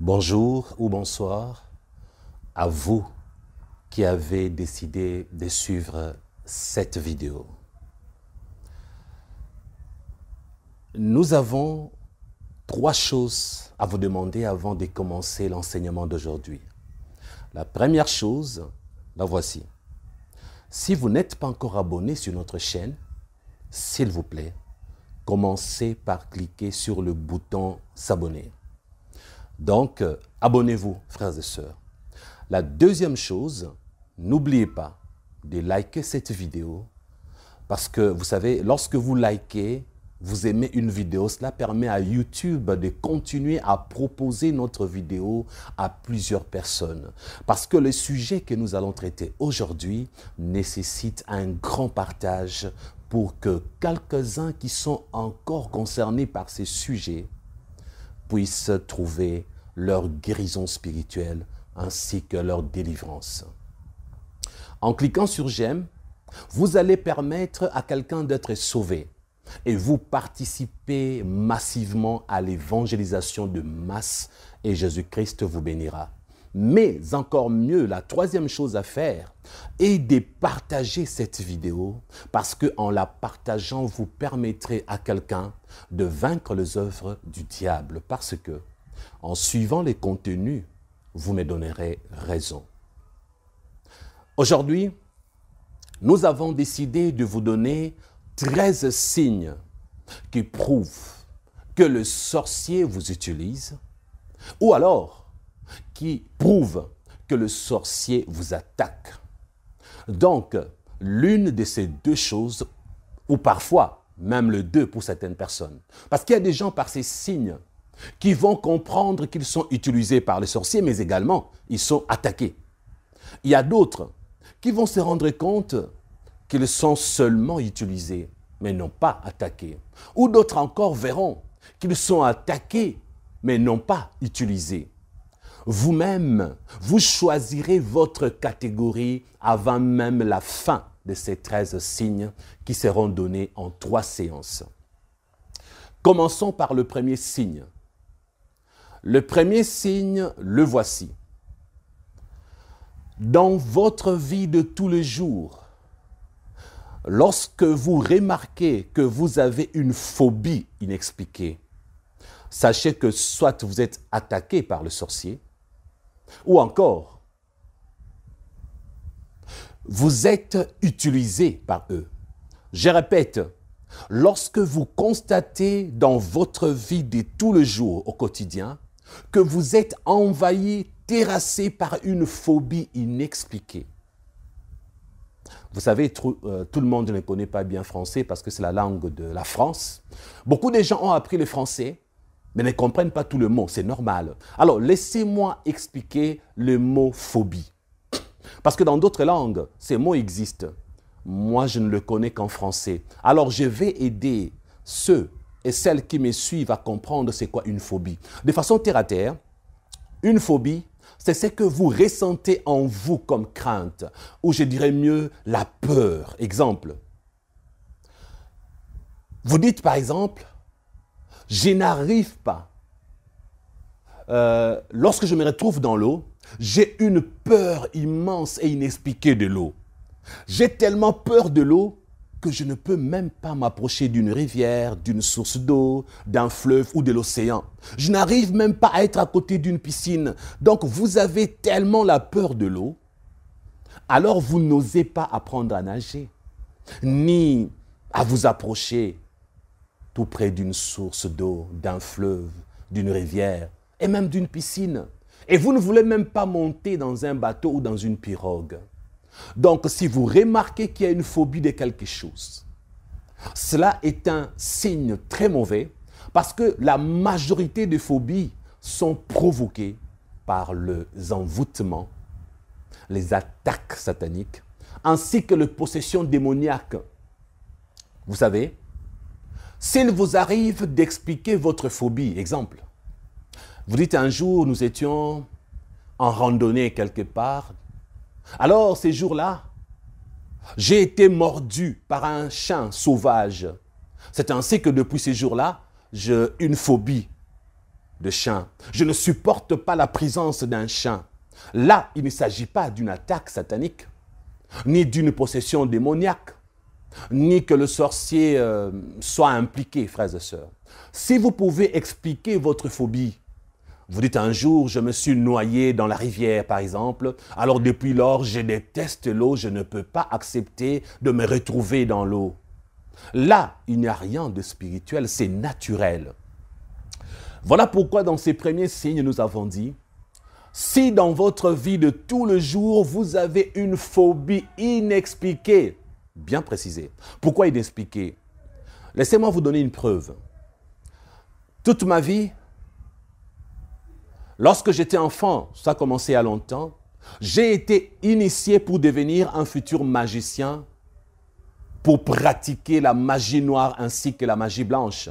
Bonjour ou bonsoir à vous qui avez décidé de suivre cette vidéo. Nous avons 3 choses à vous demander avant de commencer l'enseignement d'aujourd'hui. La première chose, la voici. Si vous n'êtes pas encore abonné sur notre chaîne, s'il vous plaît, commencez par cliquer sur le bouton s'abonner. Donc, abonnez-vous, frères et sœurs. La deuxième chose, n'oubliez pas de liker cette vidéo parce que, vous savez, lorsque vous likez, vous aimez une vidéo, cela permet à YouTube de continuer à proposer notre vidéo à plusieurs personnes. Parce que le sujet que nous allons traiter aujourd'hui nécessite un grand partage pour que quelques-uns qui sont encore concernés par ces sujets puissent trouver leur guérison spirituelle ainsi que leur délivrance. En cliquant sur j'aime, vous allez permettre à quelqu'un d'être sauvé et vous participez massivement à l'évangélisation de masse et Jésus-Christ vous bénira. Mais encore mieux, la troisième chose à faire est de partager cette vidéo parce qu'en la partageant, vous permettrez à quelqu'un de vaincre les œuvres du diable parce que, en suivant les contenus, vous me donnerez raison. Aujourd'hui, nous avons décidé de vous donner 13 signes qui prouvent que le sorcier vous utilise ou alors qui prouvent que le sorcier vous attaque. Donc, l'une de ces deux choses, ou parfois même les deux pour certaines personnes, parce qu'il y a des gens par ces signes qui vont comprendre qu'ils sont utilisés par les sorciers, mais également ils sont attaqués. Il y a d'autres qui vont se rendre compte qu'ils sont seulement utilisés, mais non pas attaqués. Ou d'autres encore verront qu'ils sont attaqués, mais non pas utilisés. Vous-même, vous choisirez votre catégorie avant même la fin de ces 13 signes qui seront donnés en 3 séances. Commençons par le premier signe. Le premier signe, le voici. Dans votre vie de tous les jours, lorsque vous remarquez que vous avez une phobie inexpliquée, sachez que soit vous êtes attaqué par le sorcier, ou encore, vous êtes utilisé par eux. Je répète, lorsque vous constatez dans votre vie de tous les jours au quotidien que vous êtes envahi, terrassé par une phobie inexpliquée. Vous savez, tout le monde ne connaît pas bien français parce que c'est la langue de la France. Beaucoup de gens ont appris le français, mais ne comprennent pas tout le mot, c'est normal. Alors, laissez-moi expliquer le mot phobie. Parce que dans d'autres langues, ces mots existent. Moi, je ne le connais qu'en français. Alors, je vais aider ceux et celles qui me suivent à comprendre c'est quoi une phobie. De façon terre à terre, une phobie, c'est ce que vous ressentez en vous comme crainte, ou je dirais mieux, la peur. Exemple, vous dites par exemple, je n'arrive pas. Lorsque je me retrouve dans l'eau, j'ai une peur immense et inexpliquée de l'eau. J'ai tellement peur de l'eau que je ne peux même pas m'approcher d'une rivière, d'une source d'eau, d'un fleuve ou de l'océan. Je n'arrive même pas à être à côté d'une piscine. Donc vous avez tellement la peur de l'eau, alors vous n'osez pas apprendre à nager, ni à vous approcher tout près d'une source d'eau, d'un fleuve, d'une rivière et même d'une piscine. Et vous ne voulez même pas monter dans un bateau ou dans une pirogue. Donc, si vous remarquez qu'il y a une phobie de quelque chose, cela est un signe très mauvais parce que la majorité des phobies sont provoquées par les envoûtements, les attaques sataniques, ainsi que les possessions démoniaques. Vous savez, s'il vous arrive d'expliquer votre phobie, exemple, vous dites un jour, nous étions en randonnée quelque part, alors ces jours-là, j'ai été mordu par un chien sauvage. C'est ainsi que depuis ces jours-là, j'ai une phobie de chien. Je ne supporte pas la présence d'un chien. Là, il ne s'agit pas d'une attaque satanique, ni d'une possession démoniaque, ni que le sorcier soit impliqué, frères et sœurs. Si vous pouvez expliquer votre phobie, vous dites un jour, je me suis noyé dans la rivière, par exemple, alors depuis lors, je déteste l'eau, je ne peux pas accepter de me retrouver dans l'eau. Là, il n'y a rien de spirituel, c'est naturel. Voilà pourquoi dans ces premiers signes, nous avons dit, si dans votre vie de tous les jours, vous avez une phobie inexpliquée, bien précisée. Pourquoi inexpliquée? Laissez-moi vous donner une preuve. Toute ma vie, lorsque j'étais enfant, ça a commencé il y a longtemps, j'ai été initié pour devenir un futur magicien, pour pratiquer la magie noire ainsi que la magie blanche.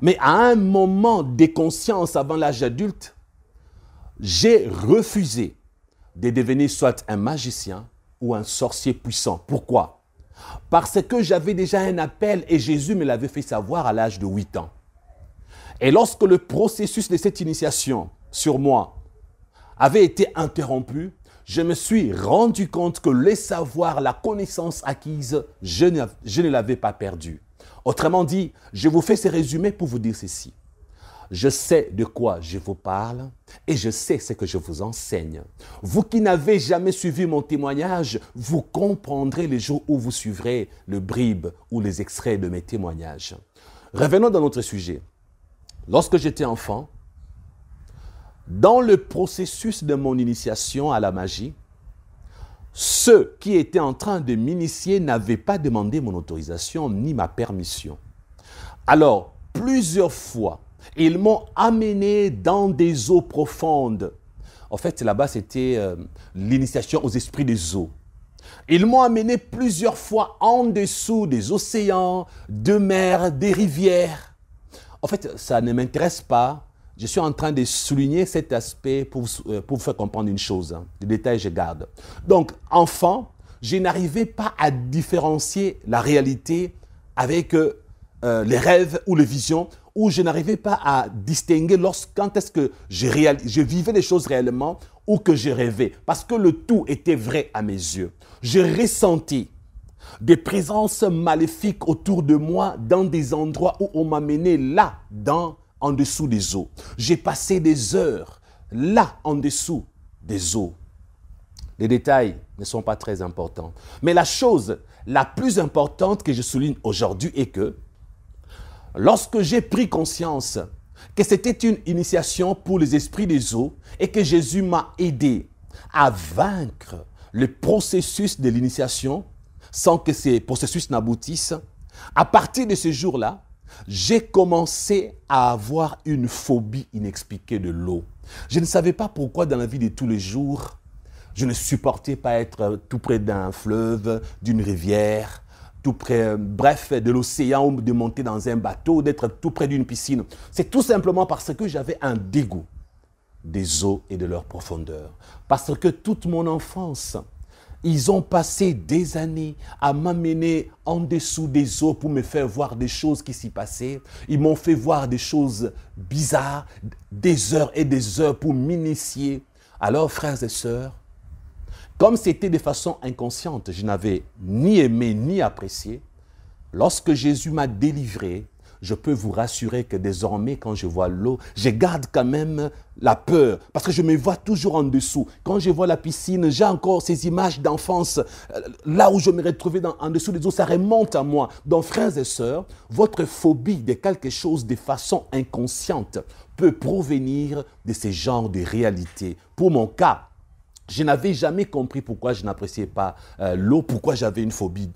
Mais à un moment de conscience avant l'âge adulte, j'ai refusé de devenir soit un magicien ou un sorcier puissant. Pourquoi? Parce que j'avais déjà un appel et Jésus me l'avait fait savoir à l'âge de 8 ans. Et lorsque le processus de cette initiation sur moi avait été interrompu, je me suis rendu compte que le savoir, la connaissance acquise, je ne l'avais pas perdu. Autrement dit, je vous fais ce résumé pour vous dire ceci. Je sais de quoi je vous parle et je sais ce que je vous enseigne. Vous qui n'avez jamais suivi mon témoignage, vous comprendrez les jours où vous suivrez le bribe ou les extraits de mes témoignages. Revenons dans notre sujet. Lorsque j'étais enfant, dans le processus de mon initiation à la magie, ceux qui étaient en train de m'initier n'avaient pas demandé mon autorisation ni ma permission. Alors, plusieurs fois, ils m'ont amené dans des eaux profondes. En fait, là-bas, c'était l'initiation aux esprits des eaux. Ils m'ont amené plusieurs fois en dessous des océans, de mers, des rivières. En fait, ça ne m'intéresse pas. Je suis en train de souligner cet aspect pour vous faire comprendre une chose. Les détails, je garde. Donc, enfant, je n'arrivais pas à différencier la réalité avec les rêves ou les visions, où je n'arrivais pas à distinguer quand est-ce que je vivais les choses réellement ou que je rêvais. Parce que le tout était vrai à mes yeux. Je ressentis des présences maléfiques autour de moi dans des endroits où on m'a mené là, en dessous des eaux. J'ai passé des heures là, en dessous des eaux. Les détails ne sont pas très importants. Mais la chose la plus importante que je souligne aujourd'hui est que lorsque j'ai pris conscience que c'était une initiation pour les esprits des eaux et que Jésus m'a aidé à vaincre le processus de l'initiation sans que ces processus n'aboutissent, à partir de ce jour-là, j'ai commencé à avoir une phobie inexpliquée de l'eau. Je ne savais pas pourquoi dans la vie de tous les jours, je ne supportais pas être tout près d'un fleuve, d'une rivière, tout près, bref, de l'océan ou de monter dans un bateau, d'être tout près d'une piscine. C'est tout simplement parce que j'avais un dégoût des eaux et de leur profondeur. Parce que toute mon enfance, ils ont passé des années à m'amener en dessous des eaux pour me faire voir des choses qui s'y passaient. Ils m'ont fait voir des choses bizarres, des heures et des heures pour m'initier. Alors, frères et sœurs, comme c'était de façon inconsciente, je n'avais ni aimé ni apprécié, lorsque Jésus m'a délivré, je peux vous rassurer que désormais, quand je vois l'eau, je garde quand même la peur parce que je me vois toujours en dessous. Quand je vois la piscine, j'ai encore ces images d'enfance. Là où je me retrouvais en dessous des eaux, ça remonte à moi. Donc, frères et sœurs, votre phobie de quelque chose de façon inconsciente peut provenir de ces genres de réalités. Pour mon cas, je n'avais jamais compris pourquoi je n'appréciais pas l'eau, pourquoi j'avais une phobie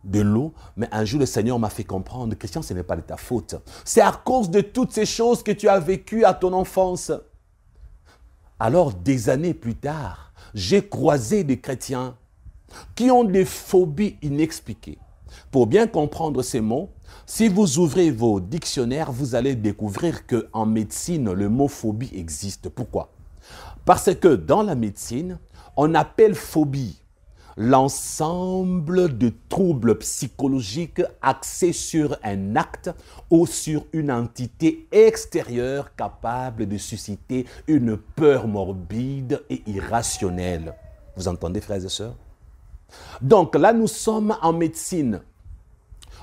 de l'eau, mais un jour le Seigneur m'a fait comprendre, Christian, ce n'est pas de ta faute. C'est à cause de toutes ces choses que tu as vécues à ton enfance. Alors, des années plus tard, j'ai croisé des chrétiens qui ont des phobies inexpliquées. Pour bien comprendre ces mots, si vous ouvrez vos dictionnaires, vous allez découvrir qu'en médecine, le mot phobie existe. Pourquoi? Parce que dans la médecine, on appelle phobie l'ensemble de troubles psychologiques axés sur un acte ou sur une entité extérieure capable de susciter une peur morbide et irrationnelle. Vous entendez, frères et sœurs? Donc là, nous sommes en médecine.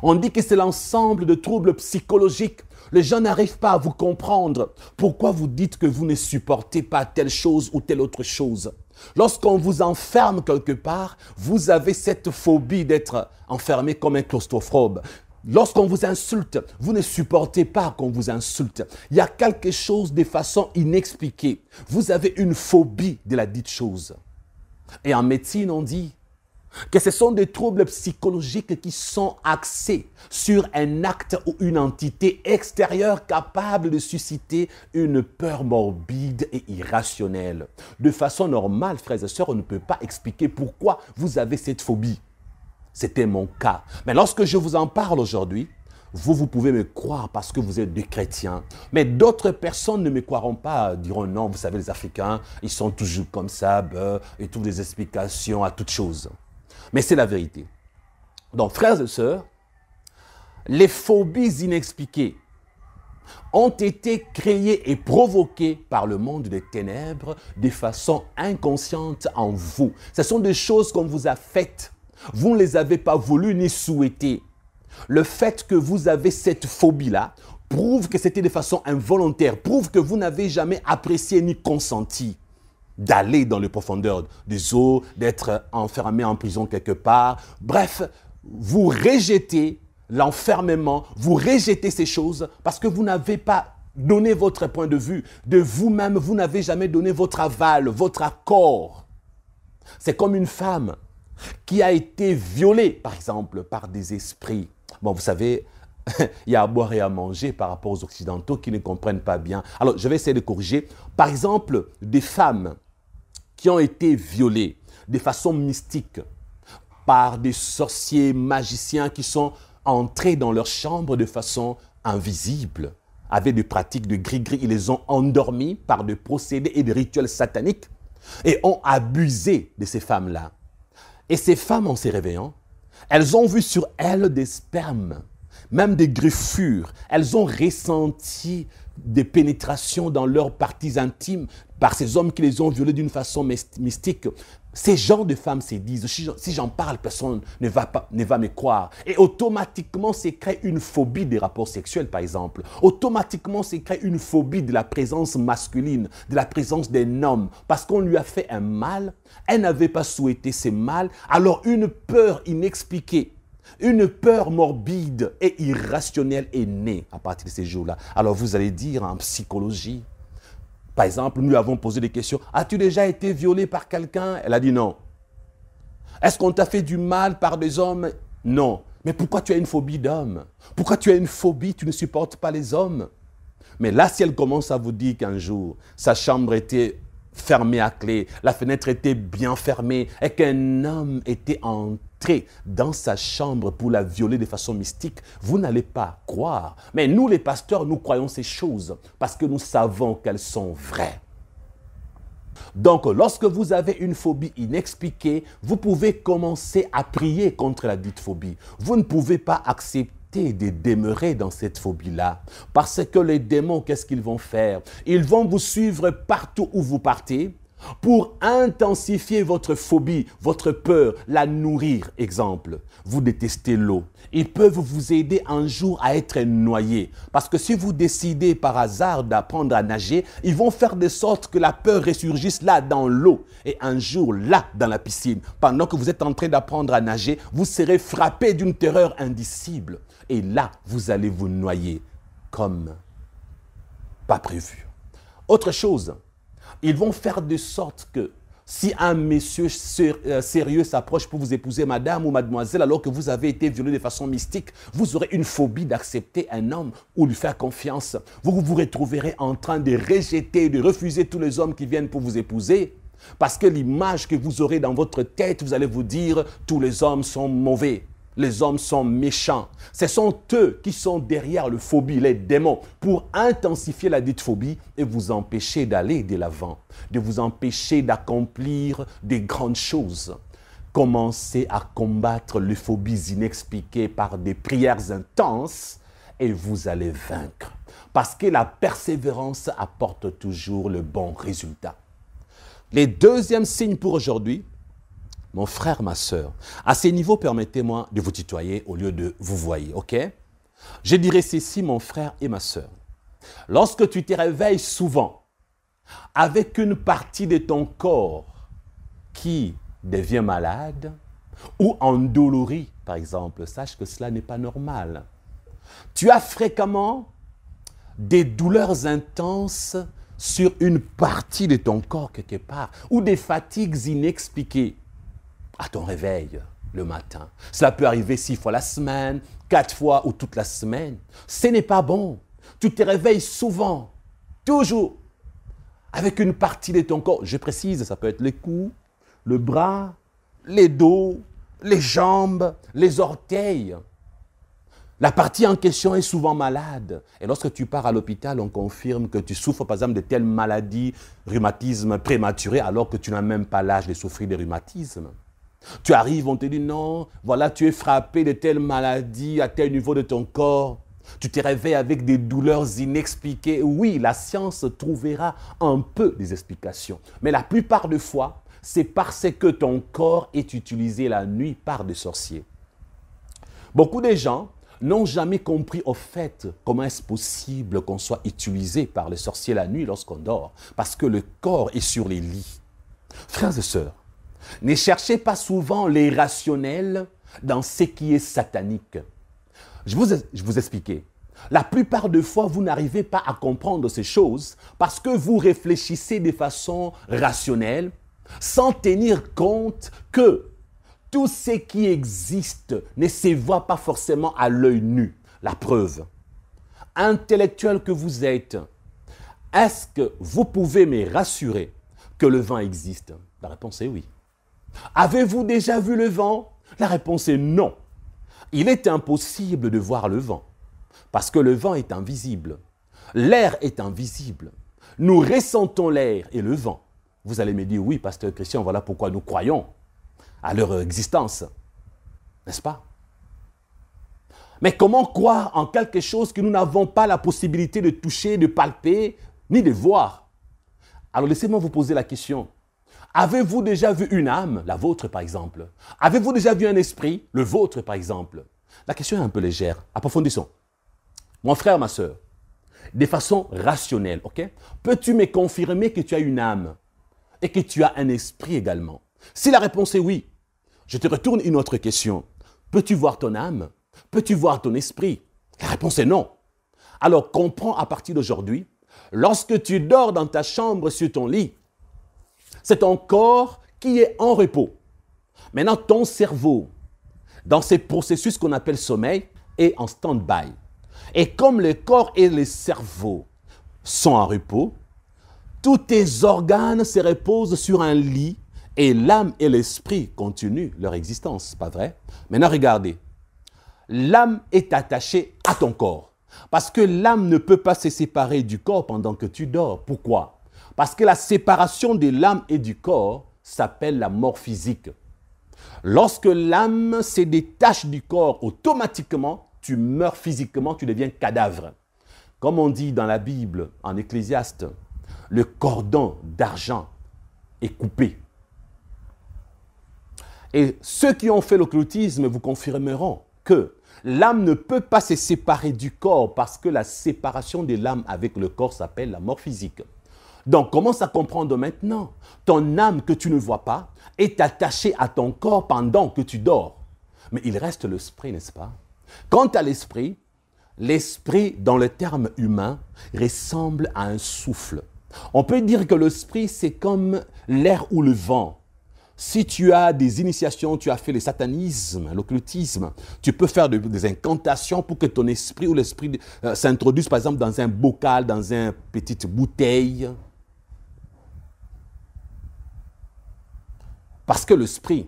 On dit que c'est l'ensemble de troubles psychologiques. Les gens n'arrivent pas à vous comprendre. Pourquoi vous dites que vous ne supportez pas telle chose ou telle autre chose? Lorsqu'on vous enferme quelque part, vous avez cette phobie d'être enfermé comme un claustrophobe. Lorsqu'on vous insulte, vous ne supportez pas qu'on vous insulte. Il y a quelque chose de façon inexpliquée. Vous avez une phobie de la dite chose. Et en médecine, on dit que ce sont des troubles psychologiques qui sont axés sur un acte ou une entité extérieure capable de susciter une peur morbide et irrationnelle. De façon normale, frères et sœurs, on ne peut pas expliquer pourquoi vous avez cette phobie. C'était mon cas. Mais lorsque je vous en parle aujourd'hui, vous pouvez me croire parce que vous êtes des chrétiens. Mais d'autres personnes ne me croiront pas, diront non, vous savez, les Africains, ils sont toujours comme ça, et trouvent des explications à toutes choses. Mais c'est la vérité. Donc, frères et sœurs, les phobies inexpliquées ont été créées et provoquées par le monde des ténèbres de façon inconsciente en vous. Ce sont des choses qu'on vous a faites. Vous ne les avez pas voulues ni souhaitées. Le fait que vous avez cette phobie-là prouve que c'était de façon involontaire, prouve que vous n'avez jamais apprécié ni consenti d'aller dans les profondeurs des eaux, d'être enfermé en prison quelque part. Bref, vous rejetez l'enfermement, vous rejetez ces choses parce que vous n'avez pas donné votre point de vue. De vous-même, vous n'avez jamais donné votre aval, votre accord. C'est comme une femme qui a été violée, par exemple, par des esprits. Bon, vous savez, il y a à boire et à manger par rapport aux Occidentaux qui ne comprennent pas bien. Alors, je vais essayer de corriger. Par exemple, des femmes qui ont été violées de façon mystique par des sorciers magiciens qui sont entrés dans leur chambre de façon invisible, avec des pratiques de gris-gris. Ils les ont endormis par des procédés et des rituels sataniques et ont abusé de ces femmes-là. Et ces femmes, en se réveillant, elles ont vu sur elles des spermes, même des griffures. Elles ont ressenti des pénétrations dans leurs parties intimes par ces hommes qui les ont violées d'une façon mystique. Ces genres de femmes se disent, si j'en parle, personne ne va me croire. Et automatiquement, se crée une phobie des rapports sexuels, par exemple. Automatiquement, se crée une phobie de la présence masculine, de la présence d'un homme. Parce qu'on lui a fait un mal, elle n'avait pas souhaité ce mal, alors une peur inexpliquée, une peur morbide et irrationnelle est née à partir de ces jours-là. Alors vous allez dire en psychologie, par exemple, nous lui avons posé des questions. As-tu déjà été violée par quelqu'un? Elle a dit non. Est-ce qu'on t'a fait du mal par des hommes? Non. Mais pourquoi tu as une phobie d'hommes? Pourquoi tu as une phobie? Tu ne supportes pas les hommes? Mais là, si elle commence à vous dire qu'un jour, sa chambre était fermée à clé, la fenêtre était bien fermée et qu'un homme était entré dans sa chambre pour la violer de façon mystique, vous n'allez pas croire. Mais nous, les pasteurs, nous croyons ces choses parce que nous savons qu'elles sont vraies. Donc, lorsque vous avez une phobie inexpliquée, vous pouvez commencer à prier contre la dite phobie. Vous ne pouvez pas accepter de demeurer dans cette phobie-là. Parce que les démons, qu'est-ce qu'ils vont faire? Ils vont vous suivre partout où vous partez pour intensifier votre phobie, votre peur, la nourrir. Exemple, vous détestez l'eau. Ils peuvent vous aider un jour à être noyé. Parce que si vous décidez par hasard d'apprendre à nager, ils vont faire de sorte que la peur ressurgisse là dans l'eau. Et un jour, là, dans la piscine, pendant que vous êtes en train d'apprendre à nager, vous serez frappé d'une terreur indicible. Et là, vous allez vous noyer comme pas prévu. Autre chose, ils vont faire de sorte que si un monsieur sérieux s'approche pour vous épouser, madame ou mademoiselle, alors que vous avez été violé de façon mystique, vous aurez une phobie d'accepter un homme ou lui faire confiance. Vous vous retrouverez en train de rejeter, de refuser tous les hommes qui viennent pour vous épouser. Parce que l'image que vous aurez dans votre tête, vous allez vous dire, tous les hommes sont mauvais. Les hommes sont méchants. Ce sont eux qui sont derrière le phobie, les démons, pour intensifier la dite phobie et vous empêcher d'aller de l'avant, de vous empêcher d'accomplir des grandes choses. commencez à combattre les phobies inexpliquées par des prières intenses et vous allez vaincre. Parce que la persévérance apporte toujours le bon résultat. Les deuxièmes signes pour aujourd'hui, mon frère, ma soeur, à ces niveaux, permettez-moi de vous tutoyer au lieu de vous voyer, ok? Je dirais ceci, mon frère et ma soeur. Lorsque tu te réveilles souvent avec une partie de ton corps qui devient malade ou endolori, par exemple, sache que cela n'est pas normal. Tu as fréquemment des douleurs intenses sur une partie de ton corps quelque part ou des fatigues inexpliquées à ton réveil le matin. Cela peut arriver 6 fois la semaine, 4 fois ou toute la semaine. Ce n'est pas bon. Tu te réveilles souvent, toujours, avec une partie de ton corps. Je précise, ça peut être les coups, le bras, les dos, les jambes, les orteils. La partie en question est souvent malade. Et lorsque tu pars à l'hôpital, on confirme que tu souffres par exemple de telle maladie, rhumatisme prématuré, alors que tu n'as même pas l'âge de souffrir de rhumatisme. Tu arrives, on te dit non, voilà, tu es frappé de telle maladie à tel niveau de ton corps. Tu te réveilles avec des douleurs inexpliquées. Oui, la science trouvera un peu des explications. Mais la plupart des fois, c'est parce que ton corps est utilisé la nuit par des sorciers. Beaucoup de gens n'ont jamais compris au fait comment est-ce possible qu'on soit utilisé par les sorciers la nuit lorsqu'on dort. Parce que le corps est sur les lits. Frères et sœurs, ne cherchez pas souvent l'irrationnel dans ce qui est satanique. Je vous expliquais. La plupart des fois, vous n'arrivez pas à comprendre ces choses parce que vous réfléchissez de façon rationnelle sans tenir compte que tout ce qui existe ne se voit pas forcément à l'œil nu. La preuve, intellectuel que vous êtes, est-ce que vous pouvez me rassurer que le vent existe? La réponse est oui. Avez-vous déjà vu le vent? La réponse est non. Il est impossible de voir le vent parce que le vent est invisible. L'air est invisible. Nous ressentons l'air et le vent. Vous allez me dire, oui, pasteur Christian, voilà pourquoi nous croyons à leur existence. N'est-ce pas? Mais comment croire en quelque chose que nous n'avons pas la possibilité de toucher, de palper, ni de voir? Alors laissez-moi vous poser la question. Avez-vous déjà vu une âme, la vôtre par exemple? Avez-vous déjà vu un esprit, le vôtre par exemple? La question est un peu légère. Approfondissons. Mon frère, ma soeur, de façon rationnelle, ok? Peux-tu me confirmer que tu as une âme et que tu as un esprit également? Si la réponse est oui, je te retourne une autre question. Peux-tu voir ton âme? Peux-tu voir ton esprit? La réponse est non. Alors comprends à partir d'aujourd'hui, lorsque tu dors dans ta chambre sur ton lit, c'est ton corps qui est en repos. Maintenant, ton cerveau, dans ces processus qu'on appelle sommeil, est en stand-by. Et comme le corps et le cerveau sont en repos, tous tes organes se reposent sur un lit et l'âme et l'esprit continuent leur existence, pas vrai? Maintenant, regardez. L'âme est attachée à ton corps parce que l'âme ne peut pas se séparer du corps pendant que tu dors. Pourquoi? Parce que la séparation de l'âme et du corps s'appelle la mort physique. Lorsque l'âme se détache du corps, automatiquement, tu meurs physiquement, tu deviens cadavre. Comme on dit dans la Bible, en Ecclésiaste, le cordon d'argent est coupé. Et ceux qui ont fait l'occultisme vous confirmeront que l'âme ne peut pas se séparer du corps parce que la séparation de l'âme avec le corps s'appelle la mort physique. Donc, commence à comprendre maintenant. Ton âme que tu ne vois pas est attachée à ton corps pendant que tu dors. Mais il reste l'esprit, n'est-ce pas? Quant à l'esprit, l'esprit, dans le terme humain, ressemble à un souffle. On peut dire que l'esprit, c'est comme l'air ou le vent. Si tu as des initiations, tu as fait le satanisme, l'occultisme, tu peux faire des incantations pour que ton esprit ou l'esprit s'introduise par exemple dans un bocal, dans une petite bouteille. Parce que l'esprit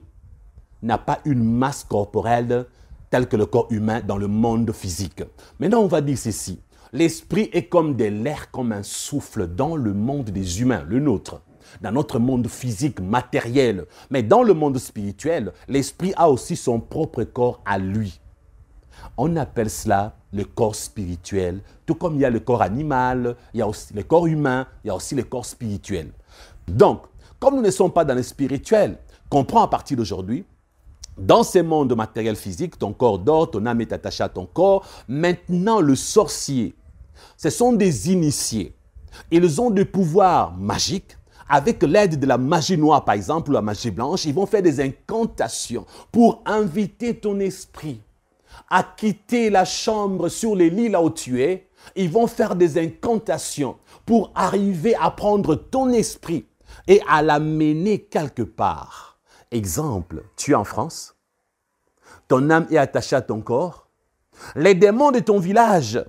n'a pas une masse corporelle telle que le corps humain dans le monde physique. Maintenant, on va dire ceci. L'esprit est comme de l'air, comme un souffle dans le monde des humains, le nôtre. dans notre monde physique, matériel. Mais dans le monde spirituel, l'esprit a aussi son propre corps à lui. On appelle cela le corps spirituel, tout comme il y a le corps animal, il y a aussi le corps humain, il y a aussi le corps spirituel. Donc, comme nous ne sommes pas dans le spirituel, comprends à partir d'aujourd'hui, dans ces mondes matériels physiques, ton corps dort, ton âme est attachée à ton corps. Maintenant, le sorcier, ce sont des initiés. Ils ont des pouvoirs magiques. Avec l'aide de la magie noire, par exemple, ou la magie blanche, ils vont faire des incantations pour inviter ton esprit à quitter la chambre sur les lits là où tu es. Ils vont faire des incantations pour arriver à prendre ton esprit et à l'amener quelque part. Exemple, tu es en France, ton âme est attachée à ton corps, les démons de ton village,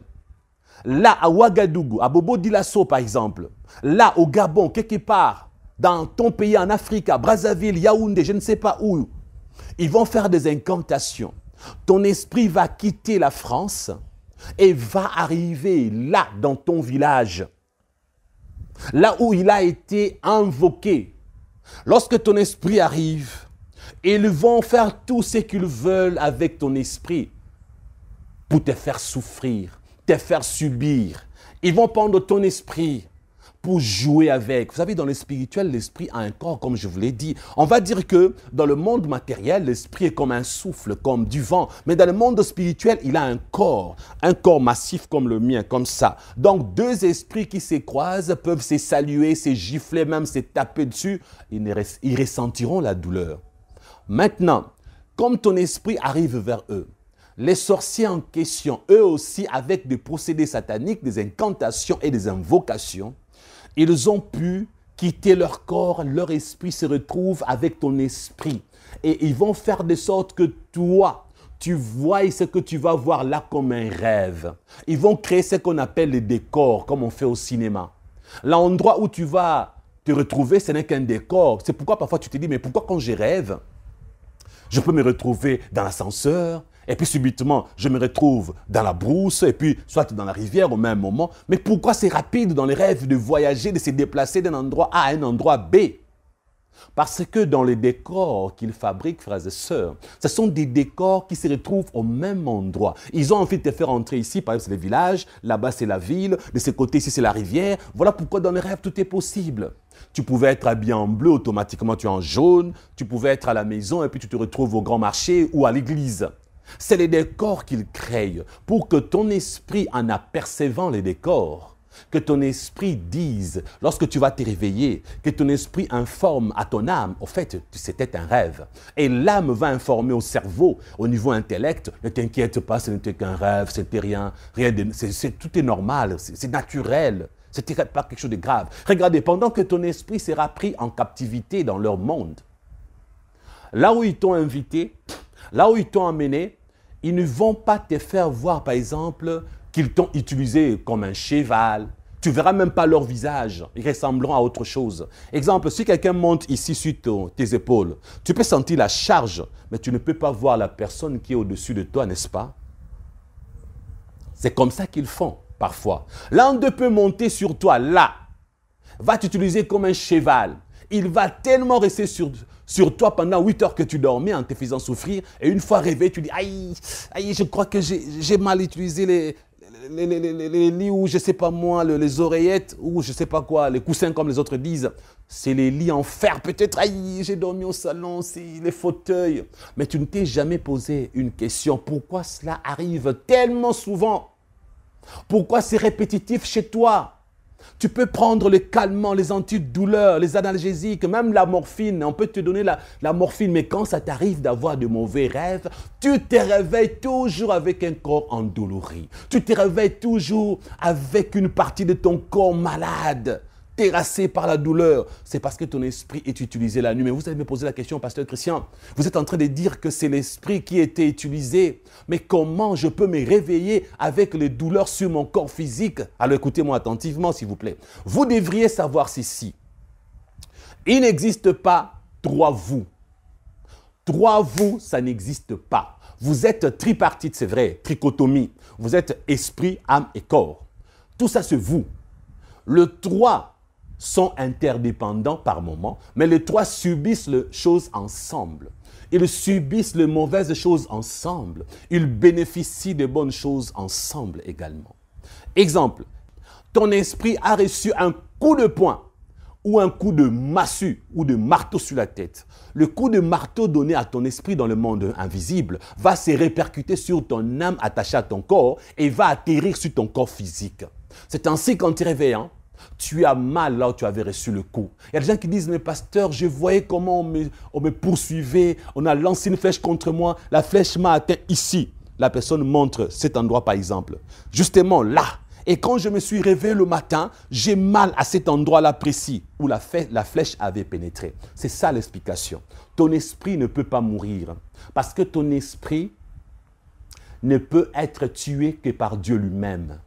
là à Ouagadougou, à Bobo Dioulasso par exemple, là au Gabon, quelque part, dans ton pays en Afrique, à Brazzaville, Yaoundé, je ne sais pas où, ils vont faire des incantations. Ton esprit va quitter la France et va arriver là dans ton village, là où il a été invoqué. Lorsque ton esprit arrive, ils vont faire tout ce qu'ils veulent avec ton esprit pour te faire souffrir, te faire subir. Ils vont prendre ton esprit pour jouer avec. Vous savez, dans le spirituel, l'esprit a un corps, comme je vous l'ai dit. On va dire que dans le monde matériel, l'esprit est comme un souffle, comme du vent. Mais dans le monde spirituel, il a un corps massif comme le mien, comme ça. Donc, deux esprits qui se croisent peuvent se saluer, se gifler, même se taper dessus. Ils ressentiront la douleur. Maintenant, comme ton esprit arrive vers eux, les sorciers en question, eux aussi, avec des procédés sataniques, des incantations et des invocations, ils ont pu quitter leur corps, leur esprit se retrouve avec ton esprit. Et ils vont faire de sorte que toi, tu vois ce que tu vas voir là comme un rêve. Ils vont créer ce qu'on appelle les décors, comme on fait au cinéma. L'endroit où tu vas te retrouver, ce n'est qu'un décor. C'est pourquoi parfois tu te dis, mais pourquoi quand je rêve, je peux me retrouver dans l'ascenseur, et puis subitement, je me retrouve dans la brousse, et puis soit dans la rivière au même moment. Mais pourquoi c'est rapide dans les rêves de voyager, de se déplacer d'un endroit A à un endroit B? Parce que dans les décors qu'ils fabriquent, frères et sœurs, ce sont des décors qui se retrouvent au même endroit. Ils ont envie de te faire entrer ici, par exemple c'est le village, là-bas c'est la ville, de ce côté ici c'est la rivière. Voilà pourquoi dans les rêves tout est possible. Tu pouvais être habillé en bleu, automatiquement tu es en jaune. Tu pouvais être à la maison et puis tu te retrouves au grand marché ou à l'église. C'est les décors qu'ils créent pour que ton esprit, en apercevant les décors, que ton esprit dise, lorsque tu vas te réveiller, que ton esprit informe à ton âme, au fait, c'était un rêve. Et l'âme va informer au cerveau, au niveau intellect, ne t'inquiète pas, ce n'était qu'un rêve, c'était rien, tout est normal, c'est naturel. Ce n'était pas quelque chose de grave. Regardez, pendant que ton esprit sera pris en captivité dans leur monde, là où ils t'ont invité, là où ils t'ont amené, ils ne vont pas te faire voir, par exemple, qu'ils t'ont utilisé comme un cheval. Tu ne verras même pas leur visage. Ils ressembleront à autre chose. Exemple, si quelqu'un monte ici sur tes épaules, tu peux sentir la charge, mais tu ne peux pas voir la personne qui est au-dessus de toi, n'est-ce pas? C'est comme ça qu'ils font, parfois. L'un d'eux peut monter sur toi, là, va t'utiliser comme un cheval. Il va tellement rester sur toi pendant 8 heures que tu dormais en te faisant souffrir. Et une fois réveillé, tu dis, aïe, aïe, je crois que j'ai mal utilisé les lits ou je ne sais pas moi, les oreillettes ou je ne sais pas quoi, les coussins comme les autres disent. C'est les lits en fer peut-être, aïe, j'ai dormi au salon, c'est les fauteuils. Mais tu ne t'es jamais posé une question, pourquoi cela arrive tellement souvent? Pourquoi c'est répétitif chez toi? Tu peux prendre les calmants, les antidouleurs, les analgésiques, même la morphine. On peut te donner la morphine, mais quand ça t'arrive d'avoir de mauvais rêves, tu te réveilles toujours avec un corps endolori. Tu te réveilles toujours avec une partie de ton corps malade, terrassé par la douleur. C'est parce que ton esprit est utilisé la nuit. Mais vous allez me poser la question, pasteur Christian, vous êtes en train de dire que c'est l'esprit qui a été utilisé. Mais comment je peux me réveiller avec les douleurs sur mon corps physique? Alors écoutez-moi attentivement, s'il vous plaît. Vous devriez savoir ceci. Il n'existe pas 3 vous. 3 vous, ça n'existe pas. Vous êtes tripartite, c'est vrai, trichotomie. Vous êtes esprit, âme et corps. Tout ça, c'est vous. Le 3 sont interdépendants par moment, mais les trois subissent les choses ensemble. Ils subissent les mauvaises choses ensemble. Ils bénéficient des bonnes choses ensemble également. Exemple, ton esprit a reçu un coup de poing ou un coup de massue ou de marteau sur la tête. Le coup de marteau donné à ton esprit dans le monde invisible va se répercuter sur ton âme attachée à ton corps et va atterrir sur ton corps physique. C'est ainsi quand tu es réveillant, tu as mal là où tu avais reçu le coup. Il y a des gens qui disent, mais pasteur, je voyais comment on me poursuivait, on a lancé une flèche contre moi, la flèche m'a atteint ici. La personne montre cet endroit par exemple, justement là. Et quand je me suis réveillé le matin, j'ai mal à cet endroit-là précis où la flèche avait pénétré. C'est ça l'explication. Ton esprit ne peut pas mourir parce que ton esprit ne peut être tué que par Dieu lui-même.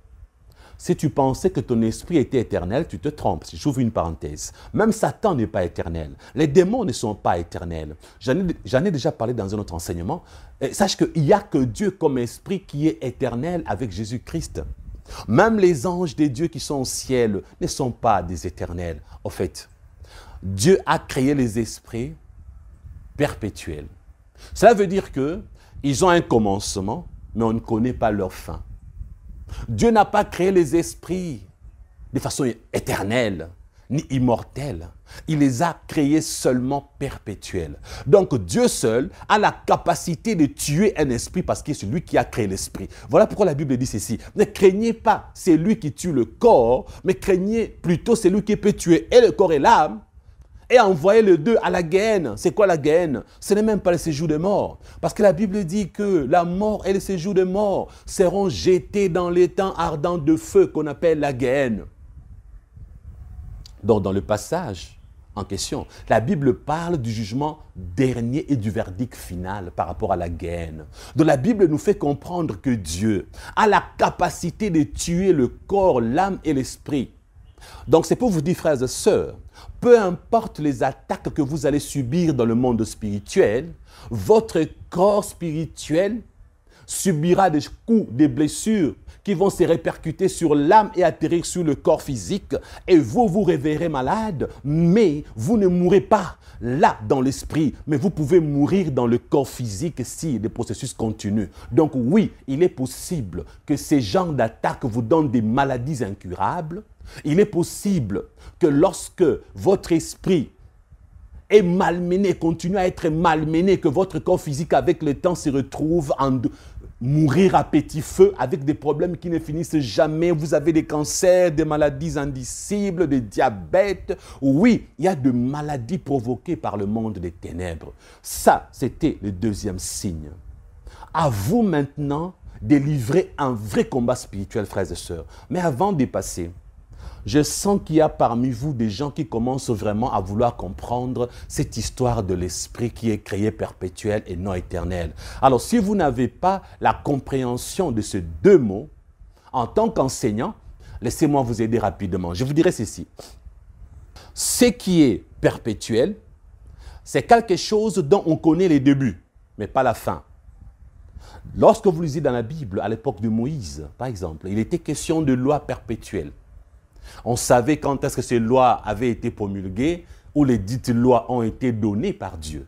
Si tu pensais que ton esprit était éternel, tu te trompes. J'ouvre une parenthèse. Même Satan n'est pas éternel. Les démons ne sont pas éternels. J'en ai déjà parlé dans un autre enseignement. Sache qu'il n'y a que Dieu comme esprit qui est éternel avec Jésus-Christ. Même les anges de Dieu qui sont au ciel ne sont pas des éternels. En fait, Dieu a créé les esprits perpétuels. Cela veut dire qu'ils ont un commencement, mais on ne connaît pas leur fin. Dieu n'a pas créé les esprits de façon éternelle, ni immortelle. Il les a créés seulement perpétuels. Donc Dieu seul a la capacité de tuer un esprit parce que c'est lui qui a créé l'esprit. Voilà pourquoi la Bible dit ceci. Ne craignez pas celui qui tue le corps, mais craignez plutôt celui qui peut tuer et le corps et l'âme et envoyer les deux à la Guéhenne. C'est quoi la Guéhenne? Ce n'est même pas le séjour des morts. Parce que la Bible dit que la mort et le séjour des morts seront jetés dans l'étang ardent de feu qu'on appelle la Guéhenne. Donc dans le passage en question, la Bible parle du jugement dernier et du verdict final par rapport à la Guéhenne. Donc la Bible nous fait comprendre que Dieu a la capacité de tuer le corps, l'âme et l'esprit. Donc c'est pour vous dire, frères et sœurs, peu importe les attaques que vous allez subir dans le monde spirituel, votre corps spirituel subira des coups, des blessures qui vont se répercuter sur l'âme et atterrir sur le corps physique. Et vous vous réveillerez malade, mais vous ne mourrez pas là dans l'esprit, mais vous pouvez mourir dans le corps physique si les processus continuent. Donc oui, il est possible que ces genres d'attaques vous donnent des maladies incurables. Il est possible que lorsque votre esprit est malmené, continue à être malmené, que votre corps physique avec le temps se retrouve en mourir à petit feu avec des problèmes qui ne finissent jamais. Vous avez des cancers, des maladies indicibles, des diabètes. Oui, il y a de maladies provoquées par le monde des ténèbres. Ça, c'était le deuxième signe. À vous maintenant de livrer un vrai combat spirituel, frères et sœurs. Mais avant de passer, je sens qu'il y a parmi vous des gens qui commencent vraiment à vouloir comprendre cette histoire de l'esprit qui est créé perpétuel et non éternel. Alors, si vous n'avez pas la compréhension de ces deux mots, en tant qu'enseignant, laissez-moi vous aider rapidement. Je vous dirai ceci. Ce qui est perpétuel, c'est quelque chose dont on connaît les débuts, mais pas la fin. Lorsque vous lisez dans la Bible, à l'époque de Moïse, par exemple, il était question de loi perpétuelle. On savait quand est-ce que ces lois avaient été promulguées ou les dites lois ont été données par Dieu.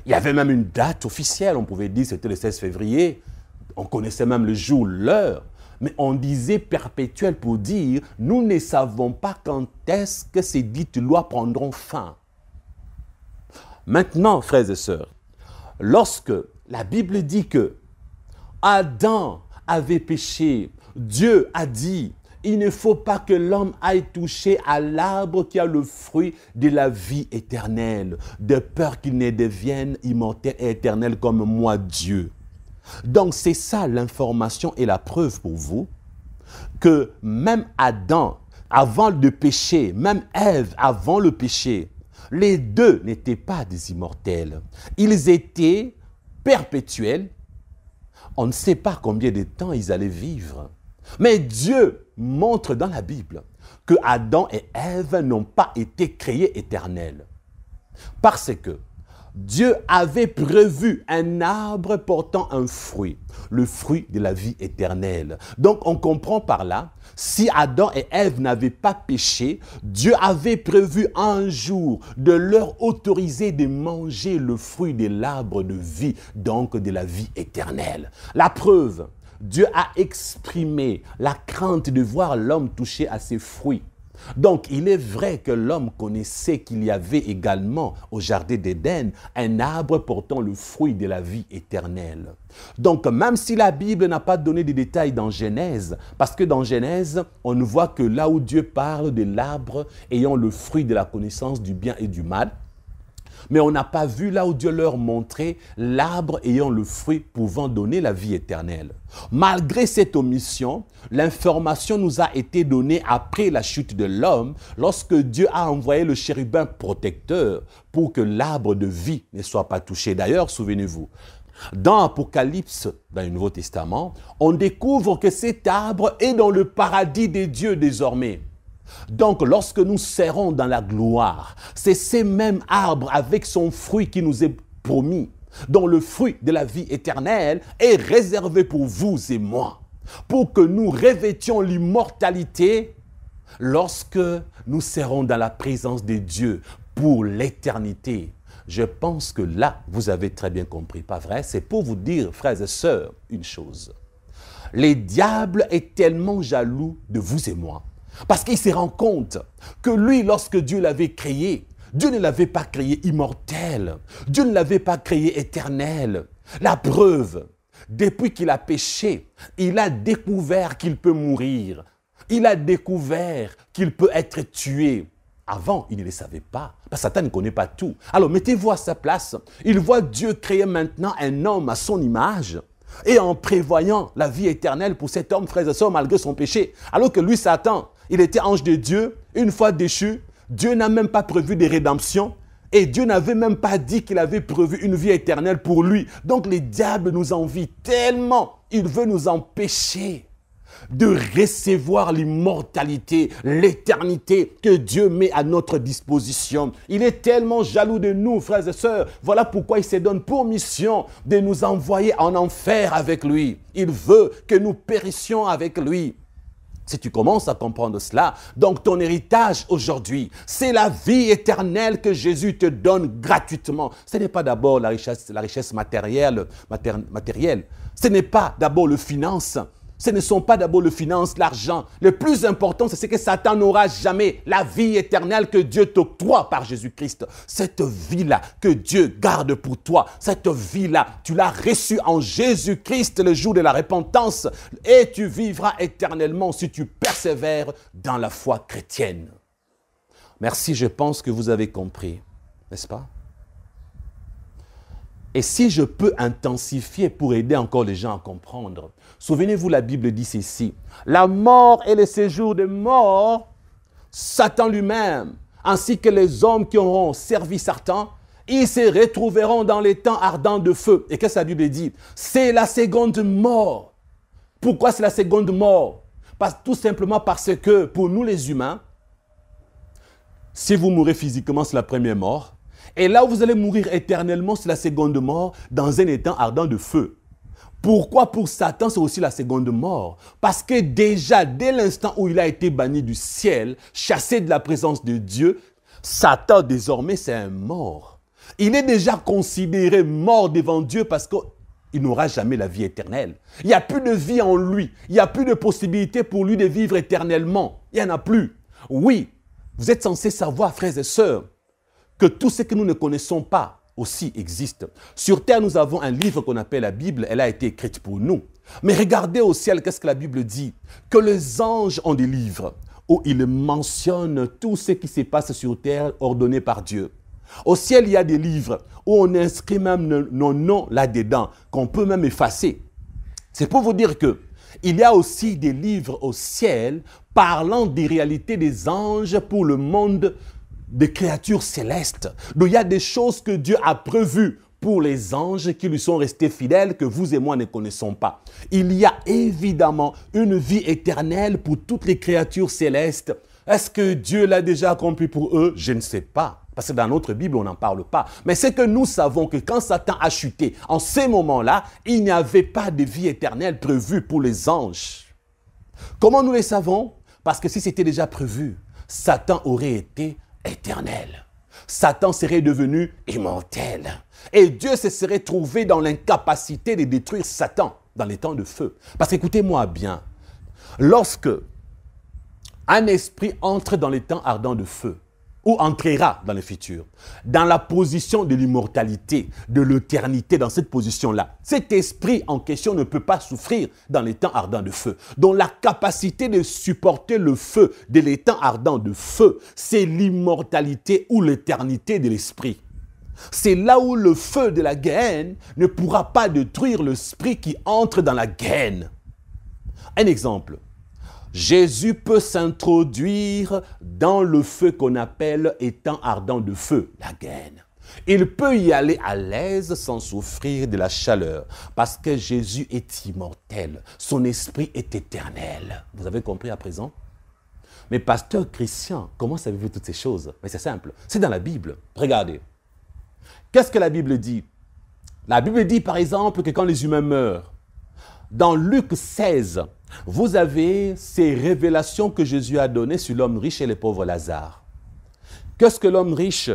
Il y avait même une date officielle, on pouvait dire que c'était le 16 février, on connaissait même le jour, l'heure, mais on disait perpétuel pour dire nous ne savons pas quand est-ce que ces dites lois prendront fin. Maintenant, frères et sœurs, lorsque la Bible dit que Adam avait péché, Dieu a dit il ne faut pas que l'homme aille toucher à l'arbre qui a le fruit de la vie éternelle, de peur qu'il ne devienne immortel et éternel comme moi, Dieu. Donc c'est ça l'information et la preuve pour vous que même Adam, avant le péché, même Ève, avant le péché, les deux n'étaient pas des immortels. Ils étaient perpétuels. On ne sait pas combien de temps ils allaient vivre. Mais Dieu montre dans la Bible que Adam et Ève n'ont pas été créés éternels. Parce que Dieu avait prévu un arbre portant un fruit, le fruit de la vie éternelle. Donc on comprend par là, si Adam et Ève n'avaient pas péché, Dieu avait prévu un jour de leur autoriser de manger le fruit de l'arbre de vie, donc de la vie éternelle. La preuve, Dieu a exprimé la crainte de voir l'homme toucher à ces fruits. Donc, il est vrai que l'homme connaissait qu'il y avait également au jardin d'Éden un arbre portant le fruit de la vie éternelle. Donc, même si la Bible n'a pas donné de détails dans Genèse, parce que dans Genèse, on ne voit que là où Dieu parle de l'arbre ayant le fruit de la connaissance du bien et du mal, mais on n'a pas vu là où Dieu leur montrait l'arbre ayant le fruit pouvant donner la vie éternelle. Malgré cette omission, l'information nous a été donnée après la chute de l'homme, lorsque Dieu a envoyé le chérubin protecteur pour que l'arbre de vie ne soit pas touché. D'ailleurs, souvenez-vous, dans Apocalypse, dans le Nouveau Testament, on découvre que cet arbre est dans le paradis des dieux désormais. Donc, lorsque nous serons dans la gloire, c'est ce même arbre avec son fruit qui nous est promis, dont le fruit de la vie éternelle est réservé pour vous et moi, pour que nous revêtions l'immortalité lorsque nous serons dans la présence de Dieu pour l'éternité. Je pense que là, vous avez très bien compris, pas vrai? C'est pour vous dire, frères et sœurs, une chose. Le diable est tellement jaloux de vous et moi, parce qu'il se rend compte que lui, lorsque Dieu l'avait créé, Dieu ne l'avait pas créé immortel. Dieu ne l'avait pas créé éternel. La preuve, depuis qu'il a péché, il a découvert qu'il peut mourir. Il a découvert qu'il peut être tué. Avant, il ne le savait pas. Parce que Satan ne connaît pas tout. Alors, mettez-vous à sa place. Il voit Dieu créer maintenant un homme à son image. Et en prévoyant la vie éternelle pour cet homme, frères et sœurs, malgré son péché. Alors que lui, Satan, il était ange de Dieu. Une fois déchu, Dieu n'a même pas prévu de rédemption. Et Dieu n'avait même pas dit qu'il avait prévu une vie éternelle pour lui. Donc le diable nous envie tellement. Il veut nous empêcher de recevoir l'immortalité, l'éternité que Dieu met à notre disposition. Il est tellement jaloux de nous, frères et sœurs. Voilà pourquoi il se donne pour mission de nous envoyer en enfer avec lui. Il veut que nous périssions avec lui. Si tu commences à comprendre cela, donc ton héritage aujourd'hui, c'est la vie éternelle que Jésus te donne gratuitement. Ce n'est pas d'abord la richesse matérielle. Ce n'est pas d'abord le finance. Ce ne sont pas d'abord le finance, l'argent. Le plus important, c'est ce que Satan n'aura jamais. La vie éternelle que Dieu t'octroie par Jésus-Christ. Cette vie-là que Dieu garde pour toi. Cette vie-là, tu l'as reçue en Jésus-Christ le jour de la repentance. Et tu vivras éternellement si tu persévères dans la foi chrétienne. Merci, je pense que vous avez compris. N'est-ce pas? Et si je peux intensifier pour aider encore les gens à comprendre, souvenez-vous, la Bible dit ceci, la mort et le séjour de mort, Satan lui-même, ainsi que les hommes qui auront servi Satan, ils se retrouveront dans les temps ardents de feu. Et qu'est-ce que la Bible dit? C'est la seconde mort. Pourquoi c'est la seconde mort? Tout simplement parce que pour nous les humains, si vous mourrez physiquement, c'est la première mort. Et là où vous allez mourir éternellement, c'est la seconde mort dans un étang ardent de feu. Pourquoi pour Satan, c'est aussi la seconde mort? Parce que déjà, dès l'instant où il a été banni du ciel, chassé de la présence de Dieu, Satan, désormais, c'est un mort. Il est déjà considéré mort devant Dieu parce qu'il n'aura jamais la vie éternelle. Il n'y a plus de vie en lui. Il n'y a plus de possibilité pour lui de vivre éternellement. Il n'y en a plus. Oui, vous êtes censés savoir, frères et sœurs, que tout ce que nous ne connaissons pas aussi existe. Sur terre, nous avons un livre qu'on appelle la Bible. Elle a été écrite pour nous. Mais regardez au ciel, qu'est-ce que la Bible dit? Que les anges ont des livres où ils mentionnent tout ce qui se passe sur terre ordonné par Dieu. Au ciel, il y a des livres où on inscrit même nos noms là-dedans, qu'on peut même effacer. C'est pour vous dire que il y a aussi des livres au ciel parlant des réalités des anges pour le monde des créatures célestes. Donc il y a des choses que Dieu a prévues pour les anges qui lui sont restés fidèles, que vous et moi ne connaissons pas. Il y a évidemment une vie éternelle pour toutes les créatures célestes. Est-ce que Dieu l'a déjà accompli pour eux? Je ne sais pas. Parce que dans notre Bible, on n'en parle pas. Mais c'est que nous savons que quand Satan a chuté, en ces moments-là, il n'y avait pas de vie éternelle prévue pour les anges. Comment nous le savons? Parce que si c'était déjà prévu, Satan aurait été éternel. Satan serait devenu immortel. Et Dieu se serait trouvé dans l'incapacité de détruire Satan dans les temps de feu. Parce qu'écoutez-moi bien, lorsque un esprit entre dans les temps ardents de feu, ou entrera dans le futur, dans la position de l'immortalité, de l'éternité, dans cette position-là, cet esprit en question ne peut pas souffrir dans les temps ardents de feu. Donc la capacité de supporter le feu de l'étang ardent de feu, c'est l'immortalité ou l'éternité de l'esprit. C'est là où le feu de la Géhenne ne pourra pas détruire l'esprit qui entre dans la Géhenne. Un exemple. Jésus peut s'introduire dans le feu qu'on appelle étang ardent de feu, la Géhenne. Il peut y aller à l'aise sans souffrir de la chaleur parce que Jésus est immortel. Son esprit est éternel. Vous avez compris à présent? Mais pasteur Christian, comment savez-vous toutes ces choses? Mais c'est simple, c'est dans la Bible. Regardez. Qu'est-ce que la Bible dit? La Bible dit par exemple que quand les humains meurent, dans Luc 16, vous avez ces révélations que Jésus a données sur l'homme riche et le pauvre Lazare. Qu'est-ce que l'homme riche,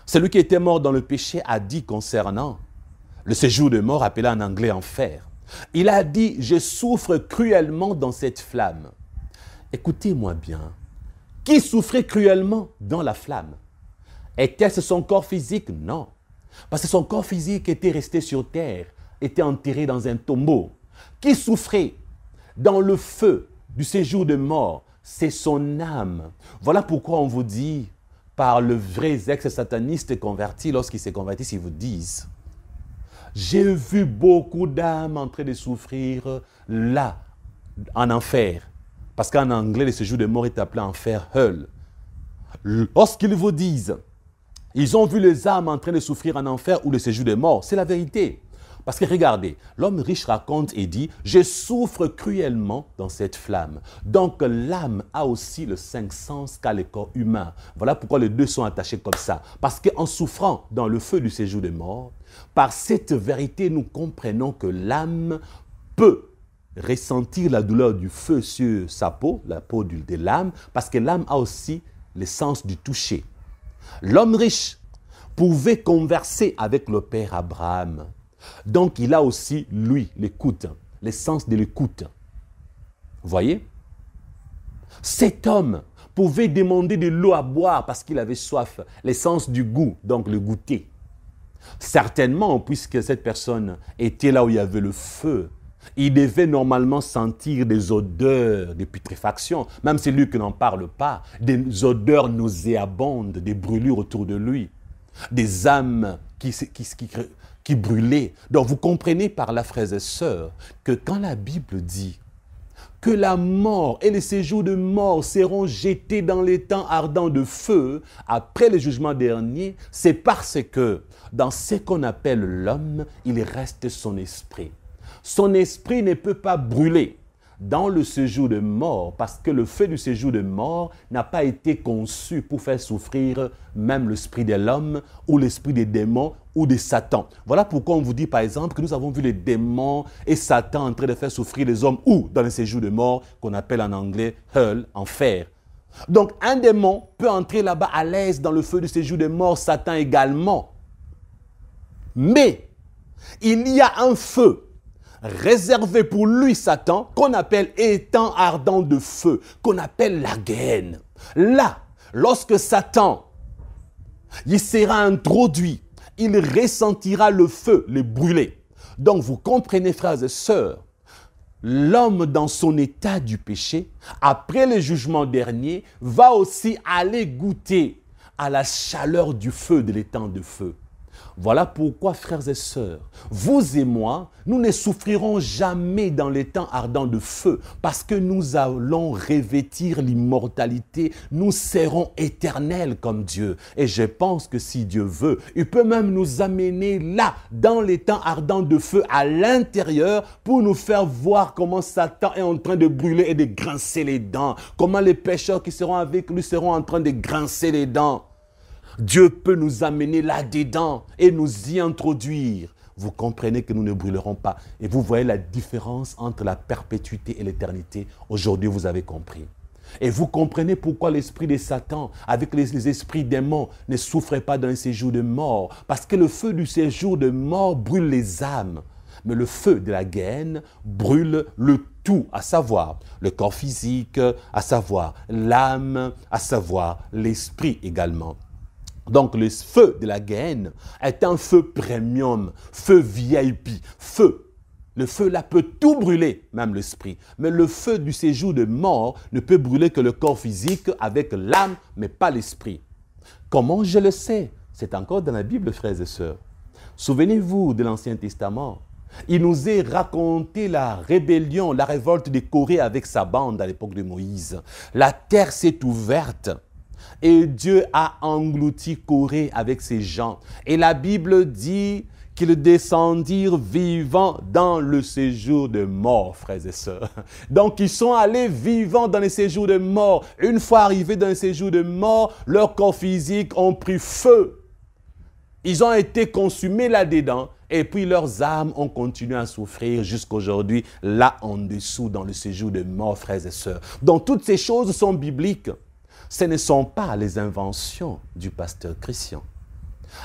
celui qui était mort dans le péché, a dit concernant le séjour de mort appelé en anglais enfer? Il a dit, je souffre cruellement dans cette flamme. Écoutez-moi bien, qui souffrait cruellement dans la flamme? Était-ce son corps physique? Non. Parce que son corps physique était resté sur terre, était enterré dans un tombeau. Qui souffrait dans le feu du séjour de mort? C'est son âme. Voilà pourquoi on vous dit, par le vrai ex-sataniste converti, lorsqu'ils se convertissent, ils vous disent, j'ai vu beaucoup d'âmes en train de souffrir là, en enfer. Parce qu'en anglais, le séjour de mort est appelé enfer, hell. Lorsqu'ils vous disent, ils ont vu les âmes en train de souffrir en enfer ou le séjour de mort, c'est la vérité. Parce que regardez, l'homme riche raconte et dit, je souffre cruellement dans cette flamme. Donc l'âme a aussi le cinq sens qu'a le corps humain. Voilà pourquoi les deux sont attachés comme ça. Parce qu'en souffrant dans le feu du séjour de mort, par cette vérité, nous comprenons que l'âme peut ressentir la douleur du feu sur sa peau, la peau de l'âme, parce que l'âme a aussi le sens du toucher. L'homme riche pouvait converser avec le père Abraham. Donc, il a aussi, lui, l'écoute, l'essence de l'écoute. Vous voyez? Cet homme pouvait demander de l'eau à boire parce qu'il avait soif, l'essence du goût, donc le goûter. Certainement, puisque cette personne était là où il y avait le feu, il devait normalement sentir des odeurs de putréfaction, même celui qui n'en parle pas, des odeurs nauséabondes, des brûlures autour de lui, des âmes qui brûlaient. Donc vous comprenez par là, frères et sœurs, que quand la Bible dit que la mort et les séjours de mort seront jetés dans les temps ardents de feu après le jugement dernier, c'est parce que dans ce qu'on appelle l'homme, il reste son esprit. Son esprit ne peut pas brûler dans le séjour de mort parce que le feu du séjour de mort n'a pas été conçu pour faire souffrir même l'esprit de l'homme ou l'esprit des démons ou de Satan. Voilà pourquoi on vous dit par exemple que nous avons vu les démons et Satan en train de faire souffrir les hommes ou dans le séjour de mort qu'on appelle en anglais hell, enfer. Donc un démon peut entrer là-bas à l'aise dans le feu du séjour de mort, Satan également. Mais il y a un feu réservé pour lui, Satan, qu'on appelle étang ardent de feu, qu'on appelle la Géhenne. Là, lorsque Satan il sera introduit, il ressentira le feu, le brûler. Donc vous comprenez, frères et sœurs, l'homme dans son état du péché, après le jugement dernier, va aussi aller goûter à la chaleur du feu, de l'étang de feu. Voilà pourquoi, frères et sœurs, vous et moi, nous ne souffrirons jamais dans les temps ardents de feu parce que nous allons revêtir l'immortalité, nous serons éternels comme Dieu. Et je pense que si Dieu veut, il peut même nous amener là, dans les temps ardents de feu, à l'intérieur, pour nous faire voir comment Satan est en train de brûler et de grincer les dents, comment les pécheurs qui seront avec lui seront en train de grincer les dents. Dieu peut nous amener là-dedans et nous y introduire. Vous comprenez que nous ne brûlerons pas. Et vous voyez la différence entre la perpétuité et l'éternité. Aujourd'hui, vous avez compris. Et vous comprenez pourquoi l'esprit de Satan, avec les esprits démons, ne souffrait pas d'un séjour de mort. Parce que le feu du séjour de mort brûle les âmes. Mais le feu de la Guéhenne brûle le tout, à savoir le corps physique, à savoir l'âme, à savoir l'esprit également. Donc le feu de la Guéhenne est un feu premium, feu VIP, feu. Le feu là peut tout brûler, même l'esprit. Mais le feu du séjour de mort ne peut brûler que le corps physique avec l'âme, mais pas l'esprit. Comment je le sais? C'est encore dans la Bible, frères et sœurs. Souvenez-vous de l'Ancien Testament. Il nous est raconté la rébellion, la révolte de Corée avec sa bande à l'époque de Moïse. La terre s'est ouverte. Et Dieu a englouti Corée avec ses gens. Et la Bible dit qu'ils descendirent vivants dans le séjour de mort, frères et sœurs. Donc, ils sont allés vivants dans le séjour de mort. Une fois arrivés dans le séjour de mort, leurs corps physiques ont pris feu. Ils ont été consumés là-dedans. Et puis, leurs âmes ont continué à souffrir jusqu'aujourd'hui, là en dessous, dans le séjour de mort, frères et sœurs. Donc, toutes ces choses sont bibliques. Ce ne sont pas les inventions du pasteur Christian.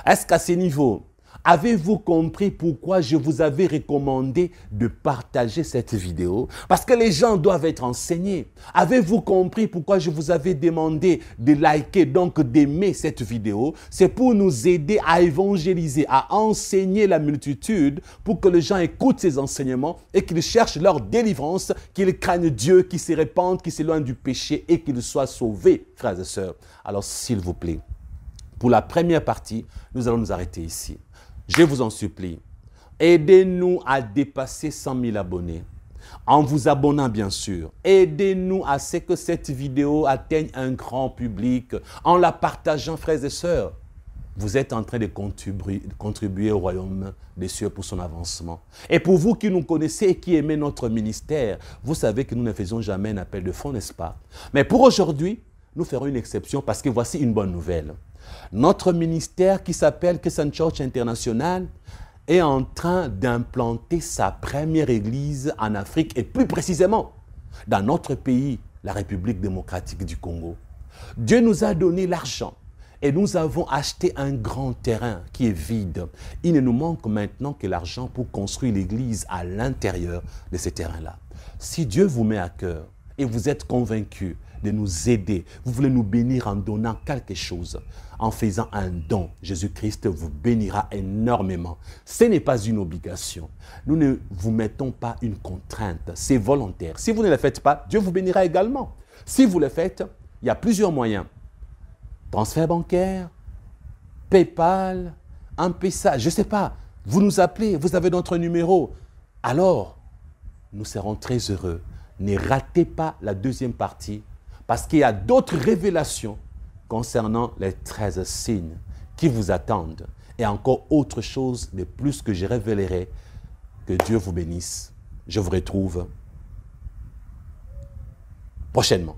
Est-ce qu'à ce niveau, avez-vous compris pourquoi je vous avais recommandé de partager cette vidéo? Parce que les gens doivent être enseignés. Avez-vous compris pourquoi je vous avais demandé de liker, donc d'aimer cette vidéo? C'est pour nous aider à évangéliser, à enseigner la multitude pour que les gens écoutent ces enseignements et qu'ils cherchent leur délivrance, qu'ils craignent Dieu, qu'ils se répandent, qu'ils s'éloignent du péché et qu'ils soient sauvés, frères et sœurs. Alors, s'il vous plaît, pour la première partie, nous allons nous arrêter ici. Je vous en supplie, aidez-nous à dépasser 100 000 abonnés, en vous abonnant bien sûr. Aidez-nous à ce que cette vidéo atteigne un grand public, en la partageant, frères et sœurs. Vous êtes en train de contribuer au royaume des cieux pour son avancement. Et pour vous qui nous connaissez et qui aimez notre ministère, vous savez que nous ne faisons jamais un appel de fonds, n'est-ce pas? Mais pour aujourd'hui, nous ferons une exception parce que voici une bonne nouvelle. Notre ministère qui s'appelle Crescent Church International est en train d'implanter sa première église en Afrique et plus précisément dans notre pays, la République démocratique du Congo. Dieu nous a donné l'argent et nous avons acheté un grand terrain qui est vide. Il ne nous manque maintenant que l'argent pour construire l'église à l'intérieur de ce terrain-là. Si Dieu vous met à cœur et vous êtes convaincu de nous aider, vous voulez nous bénir en donnant quelque chose, en faisant un don, Jésus-Christ vous bénira énormément. Ce n'est pas une obligation. Nous ne vous mettons pas une contrainte, c'est volontaire. Si vous ne le faites pas, Dieu vous bénira également. Si vous le faites, il y a plusieurs moyens. Transfert bancaire, PayPal, M-Pesa, je ne sais pas. Vous nous appelez, vous avez notre numéro. Alors, nous serons très heureux. Ne ratez pas la deuxième partie parce qu'il y a d'autres révélations concernant les 13 signes qui vous attendent. Et encore autre chose de plus que je révélerai. Que Dieu vous bénisse. Je vous retrouve prochainement.